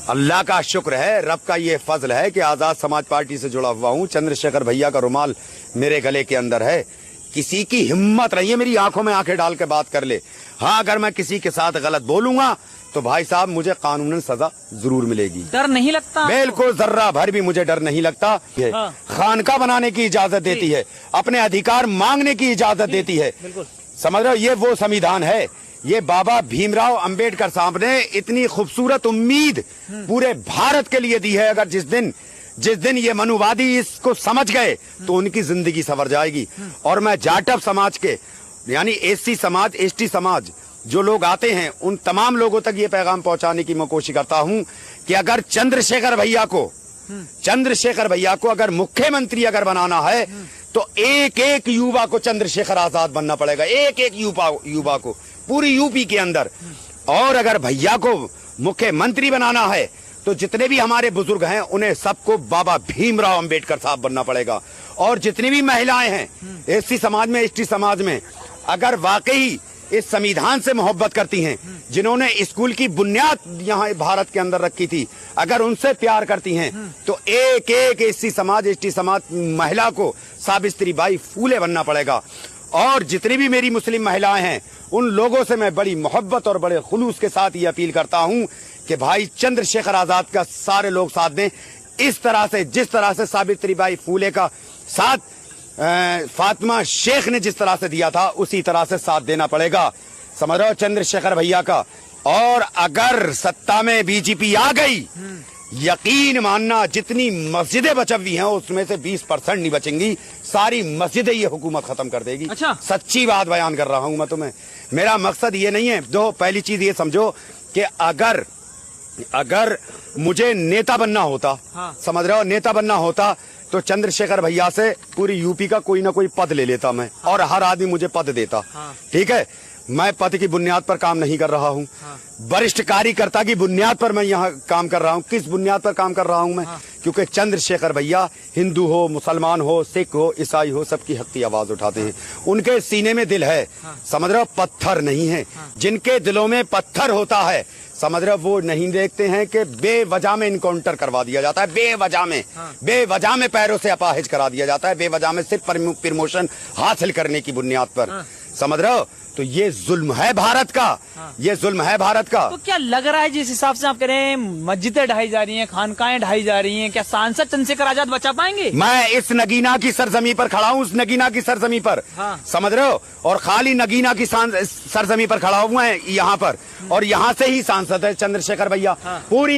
अल्लाह का शुक्र है, रब का ये फजल है कि आजाद समाज पार्टी से जुड़ा हुआ हूँ। चंद्रशेखर भैया का रुमाल मेरे गले के अंदर है। किसी की हिम्मत नहीं है मेरी आंखों में आंखें डाल के बात कर ले। हाँ, अगर मैं किसी के साथ गलत बोलूंगा तो भाई साहब मुझे कानूनन सजा जरूर मिलेगी। डर नहीं लगता? बिल्कुल, जर्रा भर भी मुझे डर नहीं लगता। हाँ। खानका बनाने की इजाजत देती है, अपने अधिकार मांगने की इजाजत देती है। समझ रहे हो, ये वो संविधान है। ये बाबा भीमराव अंबेडकर साहब ने इतनी खूबसूरत उम्मीद पूरे भारत के लिए दी है। अगर जिस दिन ये मनुवादी इसको समझ गए तो उनकी जिंदगी संवर जाएगी। और मैं जाटव समाज के यानी एससी समाज, एसटी समाज जो लोग आते हैं उन तमाम लोगों तक ये पैगाम पहुंचाने की मैं कोशिश करता हूं कि अगर चंद्रशेखर भैया को अगर मुख्यमंत्री अगर बनाना है तो एक एक युवा को चंद्रशेखर आजाद बनना पड़ेगा। एक एक युवा को पूरी यूपी के अंदर। और अगर भैया को मुख्यमंत्री बनाना है तो जितने भी हमारे बुजुर्ग हैं उन्हें सबको बाबा भीमराव अंबेडकर साहब बनना पड़ेगा। और जितनी भी महिलाएं हैं एससी समाज में, एसटी समाज में, अगर वाकई इस संविधान से मोहब्बत करती हैं, जिन्होंने स्कूल की बुनियाद यहाँ भारत के अंदर रखी थी, अगर उनसे प्यार करती हैं तो एक एक एससी समाज, एसटी समाज महिला को सावित्रीबाई फूले बनना पड़ेगा। और जितनी भी मेरी मुस्लिम महिलाएं हैं उन लोगों से मैं बड़ी मोहब्बत और बड़े खुलूस के साथ ये अपील करता हूं कि भाई चंद्रशेखर आजाद का सारे लोग साथ दें। इस तरह से, जिस तरह से सावित्रीबाई फूले का साथ फातिमा शेख ने जिस तरह से दिया था उसी तरह से साथ देना पड़ेगा। समझ रहे हो, चंद्रशेखर भैया का। और अगर सत्ता में बीजेपी आ गई, यकीन मानना जितनी मस्जिदें बची हुई हैं उसमें से 20% नहीं बचेंगी, सारी मस्जिदें ये हुकूमत खत्म कर देगी। अच्छा? सच्ची बात बयान कर रहा हूं मैं तुम्हें। मेरा मकसद ये नहीं है। दो पहली चीज ये समझो कि अगर मुझे नेता बनना होता, हाँ। समझ रहे हो, नेता बनना होता तो चंद्रशेखर भैया से पूरी यूपी का कोई ना कोई पद ले लेता मैं। हाँ। और हर आदमी मुझे पद देता। हाँ। ठीक है, मैं पद की बुनियाद पर काम नहीं कर रहा हूँ। हाँ। वरिष्ठ कार्यकर्ता की बुनियाद पर मैं यहाँ काम कर रहा हूँ। किस बुनियाद पर काम कर रहा हूँ मैं? हाँ। क्योंकि चंद्रशेखर भैया हिंदू हो, मुसलमान हो, सिख हो, ईसाई हो, सबकी हक की आवाज उठाते हैं। उनके सीने में दिल है। हाँ। समझ रहे हो, पत्थर नहीं है। हाँ। जिनके दिलों में पत्थर होता है, समझ रहे हो, वो नहीं देखते हैं कि बेवजह में इनकाउंटर करवा दिया जाता है। बेवजह में, हाँ। बेवजह में पैरों से अपाहिज करा दिया जाता है। बेवजह में सिर्फ प्रमोशन हासिल करने की बुनियाद पर। हाँ। समझ रहे हो, तो ये जुल्म है भारत का। हाँ। ये जुल्म है भारत का। तो क्या लग रहा है जिस हिसाब से आप कह रहे हैं मस्जिदें ढाई जा रही हैं, खानकाएं ढाई जा रही हैं, क्या सांसद चंद्रशेखर आजाद बचा पाएंगे? मैं इस नगीना की सरजमी पर खड़ा हूँ, उस नगीना की सरजमी पर। हाँ। समझ रहे हो, और खाली नगीना की सरजमी पर खड़ा हुआ है यहाँ पर। और यहाँ से ही सांसद है चंद्रशेखर भैया। हाँ। पूरी